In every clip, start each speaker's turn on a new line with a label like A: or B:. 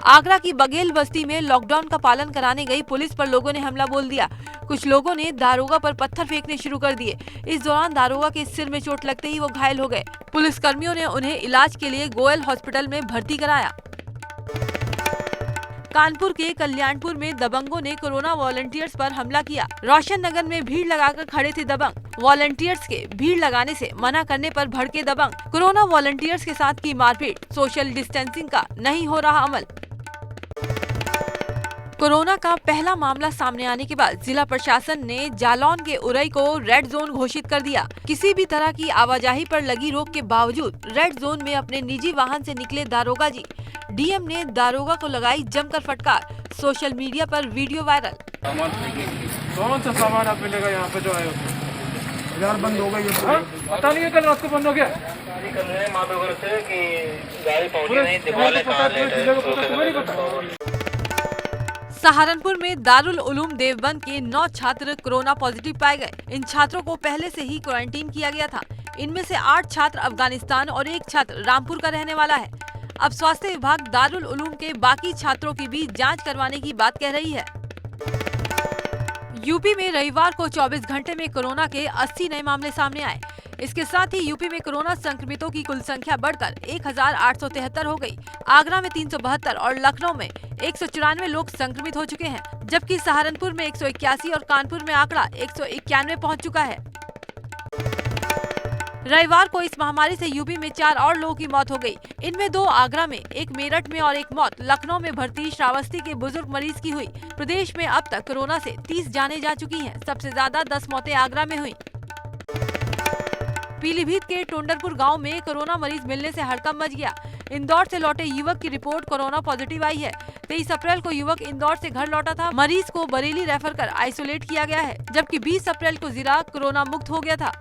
A: आगरा की बघेल बस्ती में लॉकडाउन का पालन कराने गई पुलिस पर लोगों ने हमला बोल दिया। कुछ लोगों ने दारोगा पर पत्थर फेंकने शुरू कर दिए। इस दौरान दारोगा के सिर में चोट लगते ही वो घायल हो गए। पुलिस कर्मियों ने उन्हें इलाज के लिए गोयल हॉस्पिटल में भर्ती कराया। कानपुर के कल्याणपुर में दबंगों ने कोरोना वॉलंटियर्स पर हमला किया। रोशन नगर में भीड़ लगाकर खड़े थे दबंग। वॉलंटियर्स के भीड़ लगाने से मना करने पर भड़के दबंग। कोरोना वॉलंटियर्स के साथ की मारपीट। सोशल डिस्टेंसिंग का नहीं हो रहा अमल। कोरोना का पहला मामला सामने आने के बाद जिला प्रशासन ने जालौन के उरई को रेड जोन घोषित कर दिया। किसी भी तरह की आवाजाही पर लगी रोक के बावजूद रेड जोन में अपने निजी वाहन से निकले दारोगा जी। डीएम ने दारोगा को लगाई जमकर फटकार। सोशल मीडिया पर वीडियो वायरल।
B: कौन सा सामान आप मिलेगा यहाँ पे जो आए यार? बंद हो गई है, पता नहीं है कल रात को बंद हो गया।
A: सहारनपुर में दारुल उलूम देवबंद के 9 छात्र कोरोना पॉजिटिव पाए गए। इन छात्रों को पहले से ही क्वारंटीन किया गया था। इनमें से 8 छात्र अफगानिस्तान और 1 छात्र रामपुर का रहने वाला है। अब स्वास्थ्य विभाग दारुल उलूम के बाकी छात्रों की भी जांच करवाने की बात कह रही है। यूपी में रविवार को 24 घंटे में कोरोना के 80 नए मामले सामने आए। इसके साथ ही यूपी में कोरोना संक्रमितों की कुल संख्या बढ़कर 1873 हो गई। आगरा में 372 और लखनऊ में 194 लोग संक्रमित हो चुके हैं, जबकि सहारनपुर में 181 और कानपुर में आंकड़ा 191 पहुंच चुका है। रविवार को इस महामारी से यूपी में 4 और लोगों की मौत हो गई। इनमें 2 आगरा में, 1 मेरठ में और 1 मौत लखनऊ में भर्ती श्रावस्ती के बुजुर्ग मरीज की हुई। प्रदेश में अब तक कोरोना से 30 जाने जा चुकी हैं। सबसे ज्यादा 10 मौतें आगरा में हुई। पीलीभीत के टोंडरपुर गांव में कोरोना मरीज मिलने से हड़कंप मच गया। इंदौर से लौटे युवक की रिपोर्ट कोरोना पॉजिटिव आई है। 23 अप्रैल को युवक इंदौर से घर लौटा था। मरीज को बरेली रेफर कर आइसोलेट किया गया है, जबकि 20 अप्रैल को जिला कोरोना मुक्त हो गया था।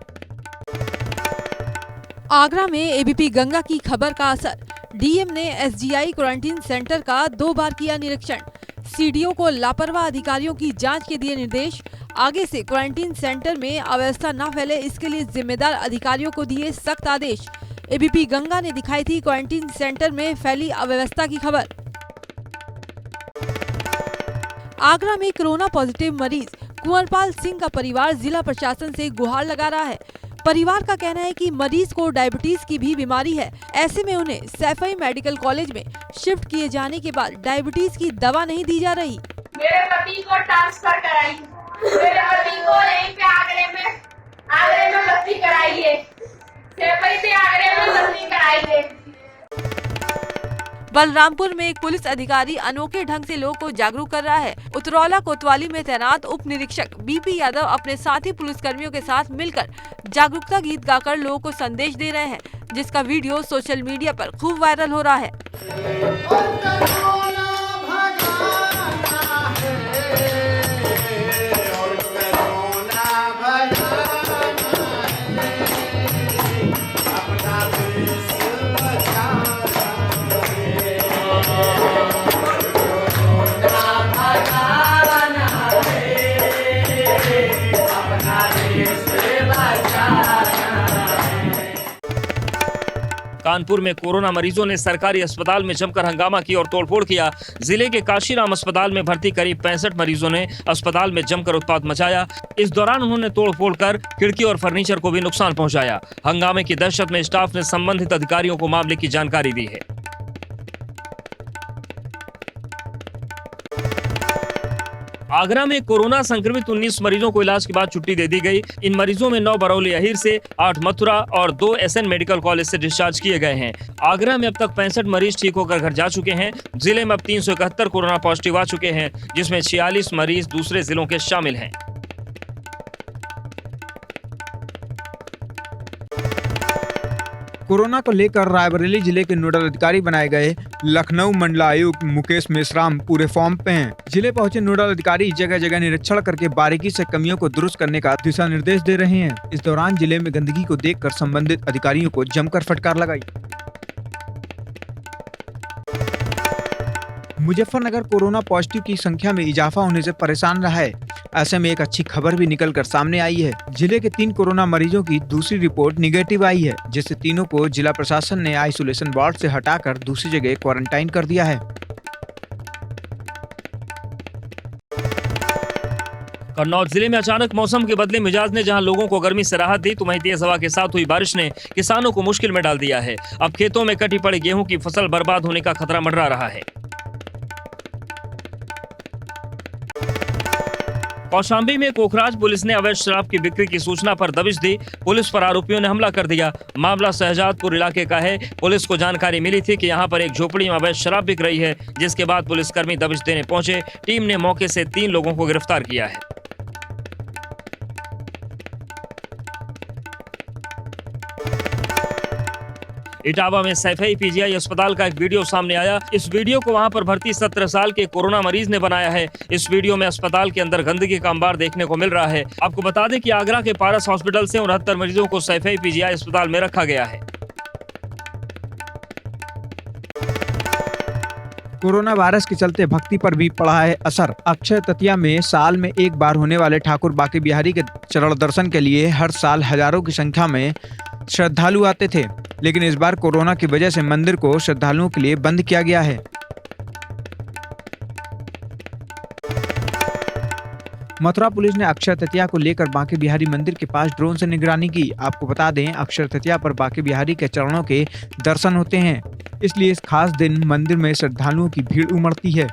A: आगरा में एबीपी गंगा की खबर का असर। डीएम ने एसजीआई क्वारंटीन सेंटर का 2 बार किया निरीक्षण। सीडीओ को लापरवाह अधिकारियों की जांच के दिए निर्देश। आगे से क्वारंटीन सेंटर में अव्यवस्था न फैले, इसके लिए जिम्मेदार अधिकारियों को दिए सख्त आदेश। एबीपी गंगा ने दिखाई थी क्वारंटीन सेंटर में फैली अव्यवस्था की खबर। आगरा में कोरोना पॉजिटिव मरीज कुंवरपाल सिंह का परिवार जिला प्रशासन से गुहार लगा रहा है। परिवार का कहना है कि मरीज को डायबिटीज की भी बीमारी है। ऐसे में उन्हें सैफई मेडिकल कॉलेज में शिफ्ट किए जाने के बाद डायबिटीज की दवा नहीं दी जा रही।
C: मेरे पति को ट्रांसफर कराई, मेरे पति को यहीं पे आगरे में भर्ती कराइए, सैफई से आगरे में भर्ती कराइए।
A: बलरामपुर में एक पुलिस अधिकारी अनोखे ढंग से लोगों को जागरूक कर रहा है। उतरौला कोतवाली में तैनात उप निरीक्षक बीपी यादव अपने साथी पुलिसकर्मियों के साथ मिलकर जागरूकता गीत गाकर लोगों को संदेश दे रहे हैं, जिसका वीडियो सोशल मीडिया पर खूब वायरल हो रहा है।
D: कानपुर में कोरोना मरीजों ने सरकारी अस्पताल में जमकर हंगामा की और तोड़फोड़ किया। जिले के काशीराम अस्पताल में भर्ती करीब 65 मरीजों ने अस्पताल में जमकर उत्पात मचाया। इस दौरान उन्होंने तोड़फोड़ कर खिड़की और फर्नीचर को भी नुकसान पहुंचाया। हंगामे की दहशत में स्टाफ ने संबंधित अधिकारियों को मामले की जानकारी दी है। आगरा में कोरोना संक्रमित 19 मरीजों को इलाज के बाद छुट्टी दे दी गई। इन मरीजों में 9 बरौली अहीर से, 8 मथुरा और 2 एसएन मेडिकल कॉलेज से डिस्चार्ज किए गए हैं। आगरा में अब तक 65 मरीज ठीक होकर घर जा चुके हैं। जिले में अब 371 कोरोना पॉजिटिव आ चुके हैं, जिसमें 46 मरीज दूसरे जिलों के शामिल हैं।
E: कोरोना को लेकर रायबरेली जिले के नोडल अधिकारी बनाए गए लखनऊ मंडलायुक्त मुकेश मेश्राम पूरे फॉर्म पे हैं। जिले पहुंचे नोडल अधिकारी जगह जगह निरीक्षण करके बारीकी से कमियों को दुरुस्त करने का दिशा निर्देश दे रहे हैं। इस दौरान जिले में गंदगी को देखकर संबंधित अधिकारियों को जमकर फटकार लगाई। मुजफ्फरनगर कोरोना पॉजिटिव की संख्या में इजाफा होने से परेशान रहा है। ऐसे में एक अच्छी खबर भी निकलकर सामने आई है। जिले के 3 कोरोना मरीजों की दूसरी रिपोर्ट निगेटिव आई है, जिससे तीनों को जिला प्रशासन ने आइसोलेशन वार्ड से हटाकर दूसरी जगह क्वारंटाइन कर दिया है।
D: कन्नौज जिले में अचानक मौसम के बदले मिजाज ने जहां लोगों को गर्मी से राहत दी, तो वहीं तेज हवा के साथ हुई बारिश ने किसानों को मुश्किल में डाल दिया है। अब खेतों में कटी पड़ी गेहूं की फसल बर्बाद होने का खतरा मंडरा रहा है। कौशाम्बी में कोखराज पुलिस ने अवैध शराब की बिक्री की सूचना पर दबिश दी। पुलिस पर आरोपियों ने हमला कर दिया। मामला शहजादपुर इलाके का है। पुलिस को जानकारी मिली थी कि यहां पर एक झोपड़ी में अवैध शराब बिक रही है, जिसके बाद पुलिसकर्मी दबिश देने पहुंचे। टीम ने मौके से 3 लोगों को गिरफ्तार किया है। इटावा में सैफई पीजीआई अस्पताल का एक वीडियो सामने आया। इस वीडियो को वहां पर भर्ती 17 साल के कोरोना मरीज ने बनाया है। इस वीडियो में अस्पताल के अंदर गंदगी का अंबार देखने को मिल रहा है। आपको बता दें कि आगरा के पारस हॉस्पिटल से 69 मरीजों को सैफई पीजीआई अस्पताल में रखा गया है।
E: कोरोना वायरस के चलते भक्ति पर भी पड़ा है असर। अक्षय तृतीया में साल में एक बार होने वाले ठाकुर बांके बिहारी के चरण दर्शन के लिए हर साल हजारों की संख्या में श्रद्धालु आते थे, लेकिन इस बार कोरोना की वजह से मंदिर को श्रद्धालुओं के लिए बंद किया गया है। मथुरा पुलिस ने अक्षय तृतीया को लेकर बांके बिहारी मंदिर के पास ड्रोन से निगरानी की। आपको बता दें, अक्षय तृतीया पर बांके बिहारी के चरणों के दर्शन होते हैं, इसलिए इस खास दिन मंदिर में श्रद्धालुओं की भीड़ उमड़ती है।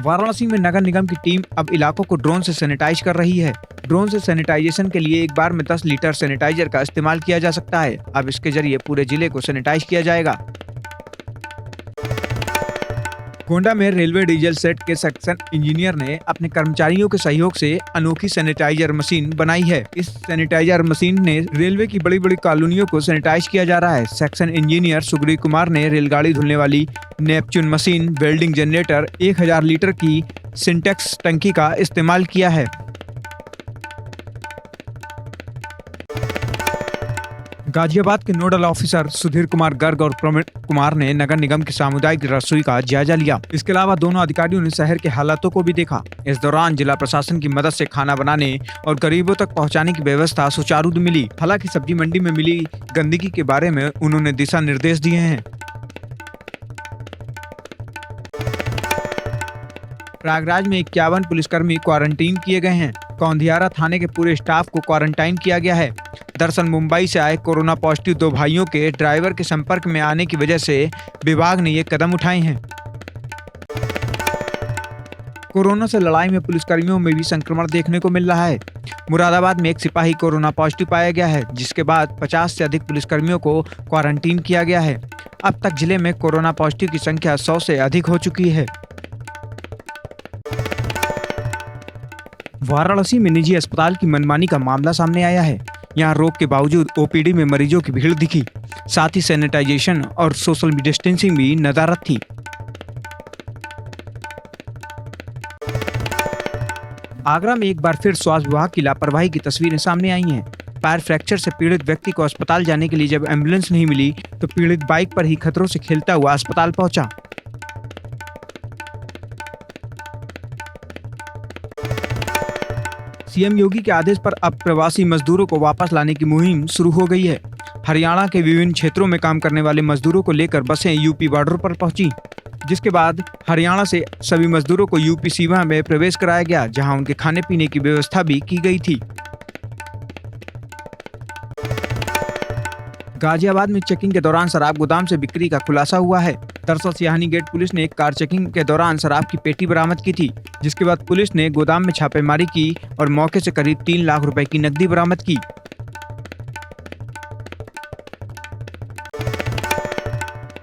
E: वाराणसी में नगर निगम की टीम अब इलाकों को ड्रोन से सैनिटाइज कर रही है। ड्रोन से सैनिटाइजेशन के लिए एक बार में 10 लीटर सैनिटाइजर का इस्तेमाल किया जा सकता है। अब इसके जरिए पूरे जिले को सैनिटाइज किया जाएगा। गोंडा में रेलवे डीजल सेट के सेक्शन इंजीनियर ने अपने कर्मचारियों के सहयोग से अनोखी सैनिटाइजर मशीन बनाई है। इस सैनिटाइजर मशीन ने रेलवे की बड़ी बड़ी कॉलोनियों को सैनिटाइज किया जा रहा है। सेक्शन इंजीनियर सुग्रीव कुमार ने रेलगाड़ी धुलने वाली Neptune machine, welding generator, 1000 litre की सिंटेक्स टंकी का इस्तेमाल किया है। गाजियाबाद के नोडल ऑफिसर सुधीर कुमार गर्ग और प्रवीण कुमार ने नगर निगम की सामुदायिक रसोई का जायजा लिया। इसके अलावा दोनों अधिकारियों ने शहर के हालातों को भी देखा। इस दौरान जिला प्रशासन की मदद से खाना बनाने और गरीबों तक पहुंचाने की व्यवस्था सुचारू मिली। हालांकि सब्जी मंडी में मिली गंदगी के बारे में उन्होंने दिशा निर्देश दिए हैं। प्रयागराज में 51 पुलिसकर्मी क्वारंटीन किए गए हैं। कौंधियारा थाने के पूरे स्टाफ को क्वारंटाइन किया गया है। दरअसल मुंबई से आए कोरोना पॉजिटिव 2 भाइयों के ड्राइवर के संपर्क में आने की वजह से विभाग ने ये कदम उठाए हैं। कोरोना से लड़ाई में पुलिसकर्मियों में भी संक्रमण देखने को मिल रहा है। मुरादाबाद में एक सिपाही कोरोना पॉजिटिव पाया गया है, जिसके बाद 50 से अधिक पुलिसकर्मियों को क्वारंटीन किया गया है। अब तक जिले में कोरोना पॉजिटिव की संख्या 100 से अधिक हो चुकी है। वाराणसी में निजी अस्पताल की मनमानी का मामला सामने आया है। यहाँ रोग के बावजूद ओपीडी में मरीजों की भीड़ दिखी, साथ ही सैनिटाइजेशन और सोशल डिस्टेंसिंग भी नदारद थी। आगरा में एक बार फिर स्वास्थ्य विभाग की लापरवाही की तस्वीरें सामने आई हैं। पैर फ्रैक्चर से पीड़ित व्यक्ति को अस्पताल जाने के लिए जब एम्बुलेंस नहीं मिली, तो पीड़ित बाइक पर ही खतरों से खेलता हुआ अस्पताल पहुंचा। सीएम योगी के आदेश पर अब प्रवासी मजदूरों को वापस लाने की मुहिम शुरू हो गई है। हरियाणा के विभिन्न क्षेत्रों में काम करने वाले मजदूरों को लेकर बसें यूपी बॉर्डर पर पहुंची, जिसके बाद हरियाणा से सभी मजदूरों को यूपी सीमा में प्रवेश कराया गया, जहां उनके खाने पीने की व्यवस्था भी की गई थी। गाजियाबाद में चेकिंग के दौरान शराब गोदाम से बिक्री का खुलासा हुआ है। दरअसल सियानी गेट पुलिस ने एक कार चेकिंग के दौरान शराब की पेटी बरामद की थी, जिसके बाद पुलिस ने गोदाम में छापेमारी की और मौके से करीब 3 लाख रुपए की नकदी बरामद की।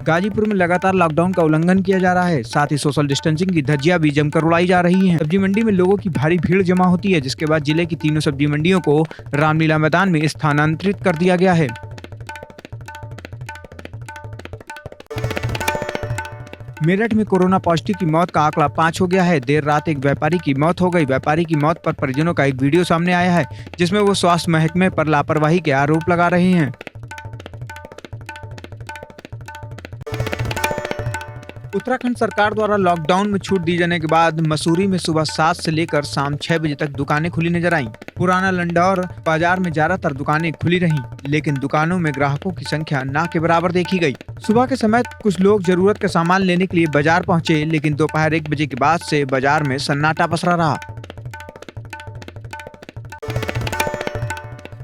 E: गाजीपुर में लगातार लॉकडाउन का उल्लंघन किया जा रहा है, साथ ही सोशल डिस्टेंसिंग की धज्जियां भी जमकर उड़ाई जा रही हैं। सब्जी मंडी में लोगों की भारी भीड़ जमा होती है, जिसके बाद जिले की तीनों सब्जी मंडियों को रामलीला मैदान में स्थानांतरित कर दिया गया है। मेरठ में कोरोना पॉजिटिव की मौत का आंकड़ा 5 हो गया है। देर रात एक व्यापारी की मौत हो गई। व्यापारी की मौत पर परिजनों का एक वीडियो सामने आया है, जिसमें वो स्वास्थ्य महकमे पर लापरवाही के आरोप लगा रहे हैं। उत्तराखंड सरकार द्वारा लॉकडाउन में छूट दी जाने के बाद मसूरी में सुबह 7 से लेकर शाम 6 बजे तक दुकानें खुली नजर आईं। पुराना लंडौर बाजार में ज्यादातर दुकानें खुली रहीं, लेकिन दुकानों में ग्राहकों की संख्या ना के बराबर देखी गई। सुबह के समय कुछ लोग जरूरत का सामान लेने के लिए बाजार पहुंचे, लेकिन दोपहर 1 बजे के बाद से बाजार में सन्नाटा पसरा रहा।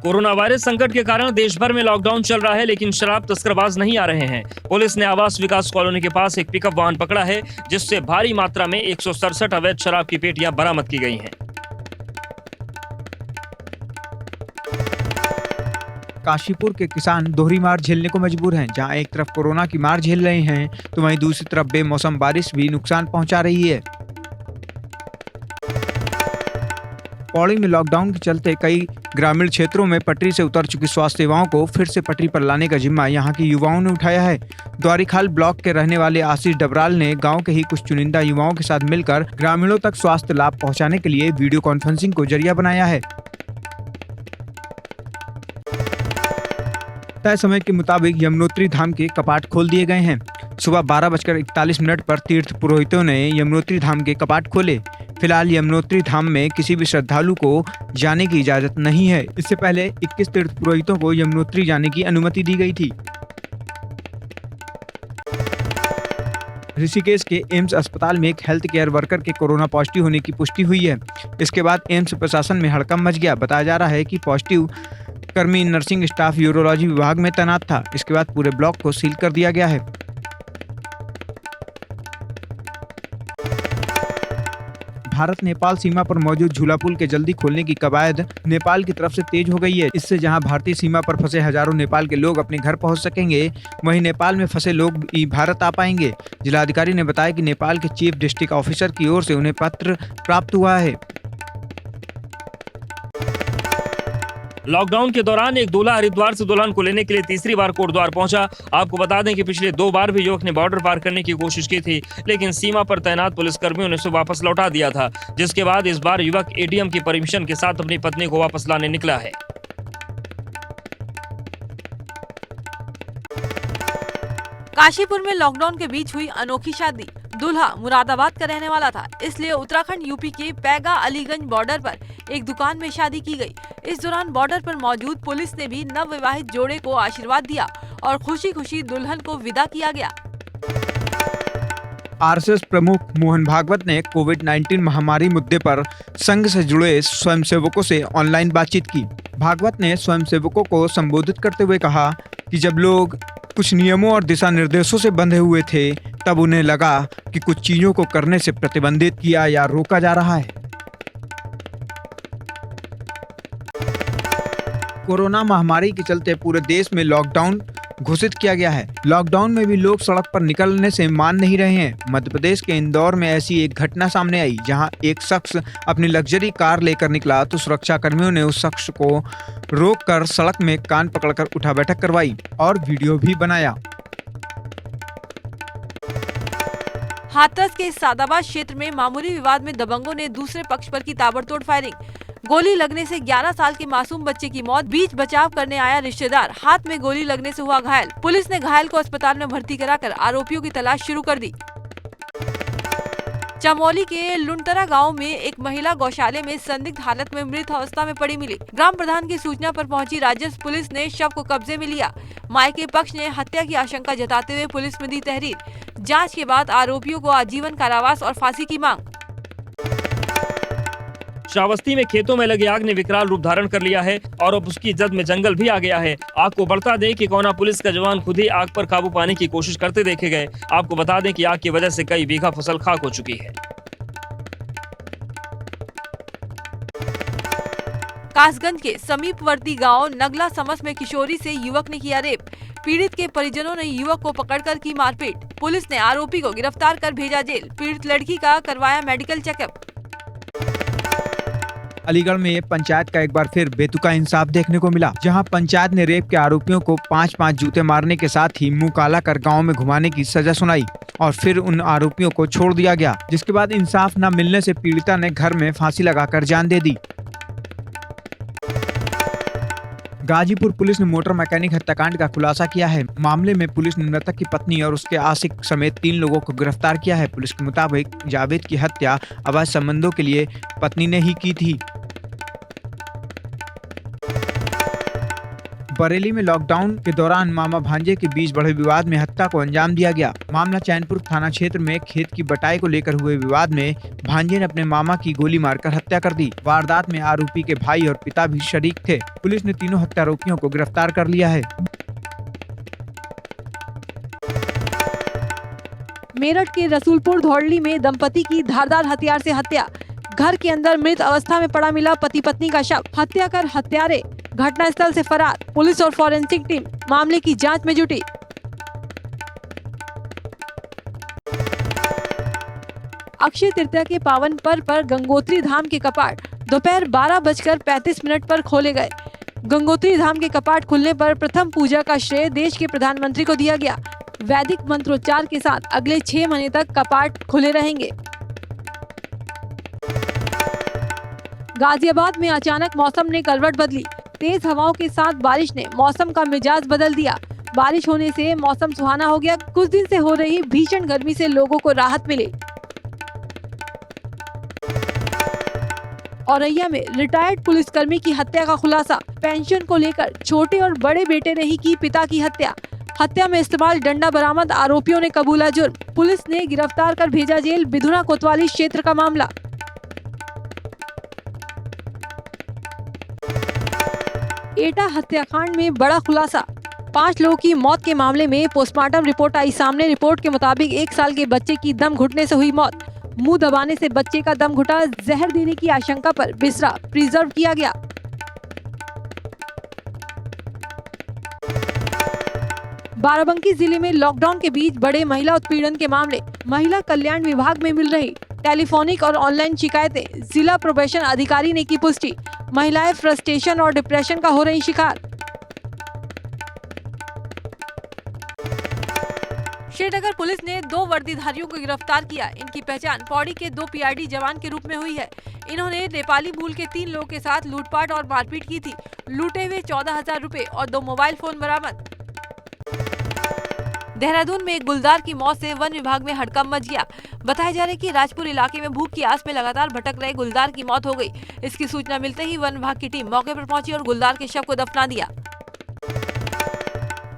D: कोरोना वायरस संकट के कारण देश भर में लॉकडाउन चल रहा है, लेकिन शराब तस्करबाज नहीं आ रहे हैं। पुलिस ने आवास विकास कॉलोनी के पास एक पिकअप वाहन पकड़ा है, जिससे भारी मात्रा में 167 अवैध शराब की पेटियां बरामद की गई हैं।
E: काशीपुर के किसान दोहरी मार झेलने को मजबूर हैं। जहां एक तरफ कोरोना की मार झेल रहे हैं, तो वहीं दूसरी तरफ बेमौसम बारिश भी नुकसान पहुंचा रही है। पौड़ी में लॉकडाउन के चलते कई ग्रामीण क्षेत्रों में पटरी से उतर चुकी स्वास्थ्य सेवाओं को फिर से पटरी पर लाने का जिम्मा यहां के युवाओं ने उठाया है। द्वारीखाल ब्लॉक के रहने वाले आशीष डबराल ने गांव के ही कुछ चुनिंदा युवाओं के साथ मिलकर ग्रामीणों तक स्वास्थ्य लाभ पहुंचाने के लिए वीडियो कॉन्फ्रेंसिंग को जरिया बनाया है। तय समय के मुताबिक यमुनोत्री धाम के कपाट खोल दिए गए हैं। सुबह 12:41 पर तीर्थ पुरोहितों ने यमुनोत्री धाम के कपाट खोले। फिलहाल यमुनोत्री धाम में किसी भी श्रद्धालु को जाने की इजाजत नहीं है। इससे पहले 21 तीर्थ पुरोहितों को यमुनोत्री जाने की अनुमति दी गई थी। ऋषिकेश के एम्स अस्पताल में एक हेल्थ केयर वर्कर के कोरोना पॉजिटिव होने की पुष्टि हुई है। इसके बाद एम्स प्रशासन में हड़कंप मच गया। बताया जा रहा है कि पॉजिटिव कर्मी नर्सिंग स्टाफ यूरोलॉजी विभाग में तैनात था। इसके बाद पूरे ब्लॉक को सील कर दिया गया है। भारत नेपाल सीमा पर मौजूद झूला पुल के जल्दी खोलने की कवायद नेपाल की तरफ से तेज हो गई है। इससे जहां भारतीय सीमा पर फंसे हजारों नेपाल के लोग अपने घर पहुंच सकेंगे, वहीं नेपाल में फंसे लोग भी भारत आ पाएंगे। जिलाधिकारी ने बताया कि नेपाल के चीफ डिस्ट्रिक्ट ऑफिसर की ओर से उन्हें पत्र प्राप्त हुआ है।
D: लॉकडाउन के दौरान एक दूल्हा हरिद्वार से दुल्हन को लेने के लिए तीसरी बार कोटद्वार पहुंचा। आपको बता दें कि पिछले 2 बार भी युवक ने बॉर्डर पार करने की कोशिश की थी, लेकिन सीमा पर तैनात पुलिसकर्मियों ने उसे वापस लौटा दिया था, जिसके बाद इस बार युवक एटीएम की परमिशन के साथ अपनी पत्नी को वापस लाने निकला है।
A: काशीपुर में लॉकडाउन के बीच हुई अनोखी शादी। दूल्हा मुरादाबाद का रहने वाला था, इसलिए उत्तराखंड यूपी के पैगा अलीगंज बॉर्डर पर एक दुकान में शादी की गई। इस दौरान बॉर्डर पर मौजूद पुलिस ने भी नवविवाहित जोड़े को आशीर्वाद दिया और खुशी खुशी दुल्हन को विदा किया गया।
E: आरएसएस प्रमुख मोहन भागवत ने कोविड-19 महामारी मुद्दे पर संघ से जुड़े स्वयंसेवकों से ऑनलाइन बातचीत की। भागवत ने स्वयंसेवकों को संबोधित करते हुए कहा कि जब लोग कुछ नियमों और दिशा निर्देशों से बंधे हुए थे, तब उन्हें लगा कि कुछ चीजों को करने से प्रतिबंधित किया या रोका जा रहा है। कोरोना महामारी के चलते पूरे देश में लॉकडाउन घोषित किया गया है। लॉकडाउन में भी लोग सड़क पर निकलने से मान नहीं रहे हैं। मध्य प्रदेश के इंदौर में ऐसी एक घटना सामने आई, जहां एक शख्स अपनी लग्जरी कार लेकर निकला तो सुरक्षा कर्मियों ने उस शख्स को रोककर सड़क में कान पकड़कर उठा बैठक करवाई और वीडियो भी बनाया।
A: हाथरस के सादाबाद क्षेत्र में मामूली विवाद में दबंगों ने दूसरे पक्ष पर की ताबड़तोड़ फायरिंग। गोली लगने से 11 साल के मासूम बच्चे की मौत। बीच बचाव करने आया रिश्तेदार हाथ में गोली लगने से हुआ घायल। पुलिस ने घायल को अस्पताल में भर्ती कराकर आरोपियों की तलाश शुरू कर दी। चमोली के लुंटरा गांव में एक महिला गौशाले में संदिग्ध हालत में मृत अवस्था में पड़ी मिली। ग्राम प्रधान की सूचना पर पहुंची राजस्व पुलिस ने शव को कब्जे में लिया। मायके पक्ष ने हत्या की आशंका जताते हुए पुलिस में दी तहरीर। जांच के बाद आरोपियों को आजीवन कारावास और फांसी की मांग।
D: श्रावस्ती में खेतों में लगी आग ने विकराल रूप धारण कर लिया है और अब उसकी जद में जंगल भी आ गया है। आग को बढ़ता देख कि कोना पुलिस का जवान खुद ही आग पर काबू पाने की कोशिश करते देखे गए। आपको बता दें कि आग की वजह से कई बीघा फसल खाक हो चुकी है।
A: कासगंज के समीपवर्ती गांव नगला समस में किशोरी से युवक ने किया रेप। पीड़ित के परिजनों ने युवक को पकड़कर की मारपीट। पुलिस ने आरोपी को गिरफ्तार कर भेजा जेल। पीड़ित लड़की का करवाया मेडिकल चेकअप।
E: अलीगढ़ में पंचायत का एक बार फिर बेतुका इंसाफ देखने को मिला, जहां पंचायत ने रेप के आरोपियों को 5-5 जूते मारने के साथ ही मुंह काला कर गांव में घुमाने की सजा सुनाई और फिर उन आरोपियों को छोड़ दिया गया। जिसके बाद इंसाफ न मिलने से पीड़िता ने घर में फांसी लगाकर जान दे दी। गाजीपुर पुलिस ने मोटर मैकेनिक हत्याकांड का खुलासा किया है। मामले में पुलिस ने मृतक की पत्नी और उसके आशिक समेत 3 लोगों को गिरफ्तार किया है। पुलिस के मुताबिक जावेद की हत्या अवैध संबंधों के लिए पत्नी ने ही की थी। बरेली में लॉकडाउन के दौरान मामा भांजे के बीच बढ़े विवाद में हत्या को अंजाम दिया गया। मामला चैनपुर थाना क्षेत्र में खेत की बटाई को लेकर हुए विवाद में भांजे ने अपने मामा की गोली मारकर हत्या कर दी। वारदात में आरोपी के भाई और पिता भी शरीक थे। पुलिस ने तीनों हत्यारोपियों को गिरफ्तार कर लिया है।
A: मेरठ के रसूलपुर धौड़ली में दंपति की धारदार हथियार से हत्या। घर के अंदर मृत अवस्था में पड़ा मिला पति पत्नी का शव। हत्या कर हत्यारे घटनास्थल से फरार। पुलिस और फॉरेंसिक टीम मामले की जांच में जुटी। अक्षय तृतीया के पावन पर्व पर गंगोत्री धाम के कपाट दोपहर 12:35 पर खोले गए। गंगोत्री धाम के कपाट खुलने पर प्रथम पूजा का श्रेय देश के प्रधानमंत्री को दिया गया। वैदिक मंत्रोच्चार के साथ अगले 6 महीने तक कपाट खुले रहेंगे। गाजियाबाद में अचानक मौसम ने करवट बदली। तेज हवाओं के साथ बारिश ने मौसम का मिजाज बदल दिया। बारिश होने से मौसम सुहाना हो गया। कुछ दिन से हो रही भीषण गर्मी से लोगों को राहत मिली। औरैया में रिटायर्ड पुलिसकर्मी की हत्या का खुलासा। पेंशन को लेकर छोटे और बड़े बेटे ने ही की पिता की हत्या। हत्या में इस्तेमाल डंडा बरामद। आरोपियों ने कबूला जुर्म। पुलिस ने गिरफ्तार कर भेजा जेल। बिधुना कोतवाली क्षेत्र का मामला। एटा हत्याकांड में बड़ा खुलासा। 5 लोगों की मौत के मामले में पोस्टमार्टम रिपोर्ट आई सामने। रिपोर्ट के मुताबिक 1 साल के बच्चे की दम घुटने से हुई मौत। मुंह दबाने से बच्चे का दम घुटा। जहर देने की आशंका पर बिसरा प्रिजर्व किया गया। बाराबंकी जिले में लॉकडाउन के बीच बड़े महिला उत्पीड़न के मामले। महिला कल्याण विभाग में मिल रही टेलीफोनिक और ऑनलाइन शिकायतें। जिला प्रोबेशन अधिकारी ने की पुष्टि। महिलाएं फ्रस्ट्रेशन और डिप्रेशन का हो रही शिकार। श्रीनगर पुलिस ने 2 वर्दीधारियों को गिरफ्तार किया। इनकी पहचान पौड़ी के 2 पीआरडी जवान के रूप में हुई है। इन्होंने नेपाली मूल के 3 लोगों के साथ लूटपाट और मारपीट की थी। लूटे हुए 14,000 रुपए और 2 मोबाइल फोन बरामद। देहरादून में एक गुलदार की मौत से वन विभाग में हड़कंप मच गया। बताया जा रहा है कि राजपुर इलाके में भूख की आस में लगातार भटक रहे गुलदार की मौत हो गई। इसकी सूचना मिलते ही वन विभाग की टीम मौके पर पहुंची और गुलदार के शव को दफना दिया।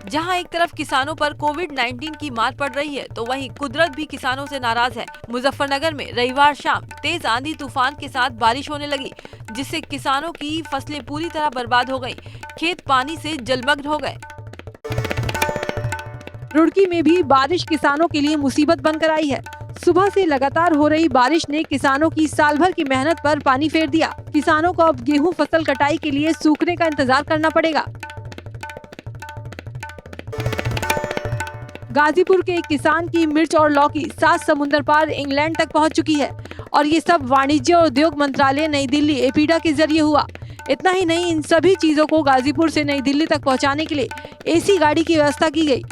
A: जहां एक तरफ किसानों पर कोविड-19 की मार पड़ रही है, तो वहीं कुदरत भी किसानों से नाराज है। मुजफ्फरनगर में रविवार शाम तेज आंधी तूफान के साथ बारिश होने लगी, जिससे किसानों की फसलें पूरी तरह बर्बाद हो गयी। खेत पानी से जलमग्न हो गए। रुड़की में भी बारिश किसानों के लिए मुसीबत बनकर आई है। सुबह से लगातार हो रही बारिश ने किसानों की साल भर की मेहनत पर पानी फेर दिया। किसानों को अब गेहूं फसल कटाई के लिए सूखने का इंतजार करना पड़ेगा। गाजीपुर के एक किसान की मिर्च और लौकी 7 समुद्र पार इंग्लैंड तक पहुंच चुकी है और ये सब वाणिज्य और उद्योग मंत्रालय नई दिल्ली एपीडा के जरिए हुआ। इतना ही नहीं, इन सभी चीजों को गाजीपुर से नई दिल्ली तक पहुंचाने के लिए एसी गाड़ी की व्यवस्था की गई।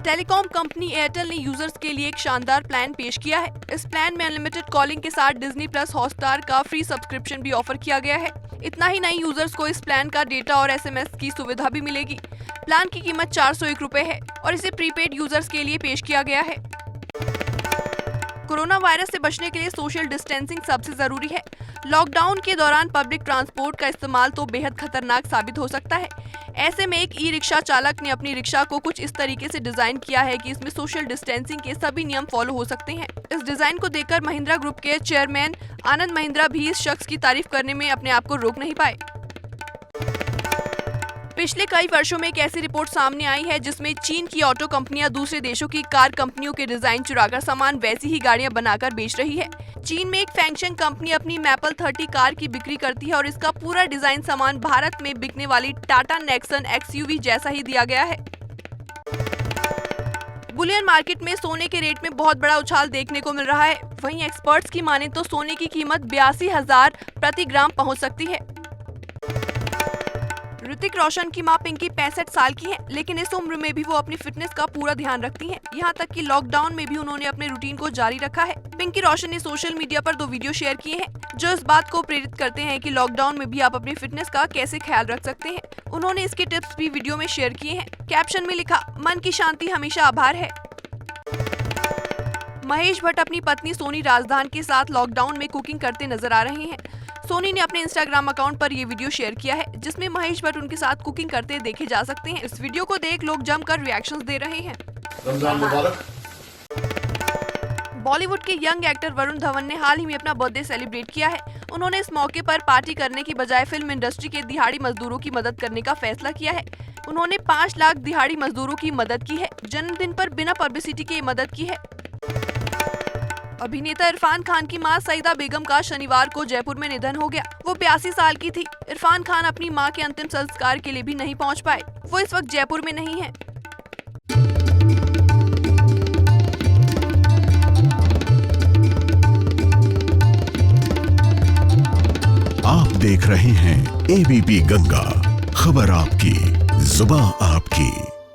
F: टेलीकॉम कंपनी एयरटेल ने यूजर्स के लिए एक शानदार प्लान पेश किया है। इस प्लान में अनलिमिटेड कॉलिंग के साथ डिज्नी प्लस हॉटस्टार का फ्री सब्सक्रिप्शन भी ऑफर किया गया है। इतना ही नहीं, यूजर्स को इस प्लान का डेटा और एसएमएस की सुविधा भी मिलेगी। प्लान की कीमत 401 रुपए है और इसे प्रीपेड यूजर्स के लिए पेश किया गया है। कोरोना वायरस से बचने के लिए सोशल डिस्टेंसिंग सबसे जरूरी है। लॉकडाउन के दौरान पब्लिक ट्रांसपोर्ट का इस्तेमाल तो बेहद खतरनाक साबित हो सकता है। ऐसे में एक ई रिक्शा चालक ने अपनी रिक्शा को कुछ इस तरीके से डिजाइन किया है कि इसमें सोशल डिस्टेंसिंग के सभी नियम फॉलो हो सकते हैं। इस डिजाइन को देखकर महिंद्रा ग्रुप के चेयरमैन आनंद महिंद्रा भी इस शख्स की तारीफ करने में अपने आप को रोक नहीं पाए। पिछले कई वर्षों में एक ऐसी रिपोर्ट सामने आई है जिसमें चीन की ऑटो कंपनियां दूसरे देशों की कार कंपनियों के डिजाइन चुराकर सामान वैसी ही गाड़ियां बनाकर बेच रही है। चीन में एक फैंगशेंग कंपनी अपनी मैपल 30 कार की बिक्री करती है और इसका पूरा डिजाइन सामान भारत में बिकने वाली टाटा नेक्सन XUV जैसा ही दिया गया है। बुलियन मार्केट में सोने के रेट में बहुत बड़ा उछाल देखने को मिल रहा है। वहीं एक्सपर्ट्स की माने तो सोने की कीमत 82,000 प्रति ग्राम पहुंच सकती है। ऋतिक रोशन की मां पिंकी 65 साल की हैं, लेकिन इस उम्र में भी वो अपनी फिटनेस का पूरा ध्यान रखती हैं। यहाँ तक कि लॉकडाउन में भी उन्होंने अपने रूटीन को जारी रखा है। पिंकी रोशन ने सोशल मीडिया पर 2 वीडियो शेयर किए हैं जो इस बात को प्रेरित करते हैं कि लॉकडाउन में भी आप अपनी फिटनेस का कैसे ख्याल रख सकते हैं। उन्होंने इसके टिप्स भी वीडियो में शेयर किए हैं। कैप्शन में लिखा, मन की शांति हमेशा आभार है। महेश भट्ट अपनी पत्नी सोनी राजदान के साथ लॉकडाउन में कुकिंग करते नजर आ रहे हैं। सोनी ने अपने इंस्टाग्राम अकाउंट पर ये वीडियो शेयर किया है जिसमें महेश भट्ट उनके साथ कुकिंग करते देखे जा सकते हैं। इस वीडियो को देख लोग जमकर रिएक्शंस दे रहे हैं।
G: रमजान मुबारक।
F: बॉलीवुड के यंग एक्टर वरुण धवन ने हाल ही में अपना बर्थडे सेलिब्रेट किया है। उन्होंने इस मौके पर पार्टी करने की बजाय फिल्म इंडस्ट्री के दिहाड़ी मजदूरों की मदद करने का फैसला किया है। उन्होंने 5 लाख दिहाड़ी मजदूरों की मदद की है। जन्मदिन पर बिना पब्लिसिटी के मदद की है। अभिनेता इरफान खान की मां सईदा बेगम का शनिवार को जयपुर में निधन हो गया। वो 82 साल की थी। इरफान खान अपनी मां के अंतिम संस्कार के लिए भी नहीं पहुंच पाए। वो इस वक्त जयपुर में नहीं है।
H: आप देख रहे हैं एबीपी गंगा, खबर आपकी, जुबान आपकी।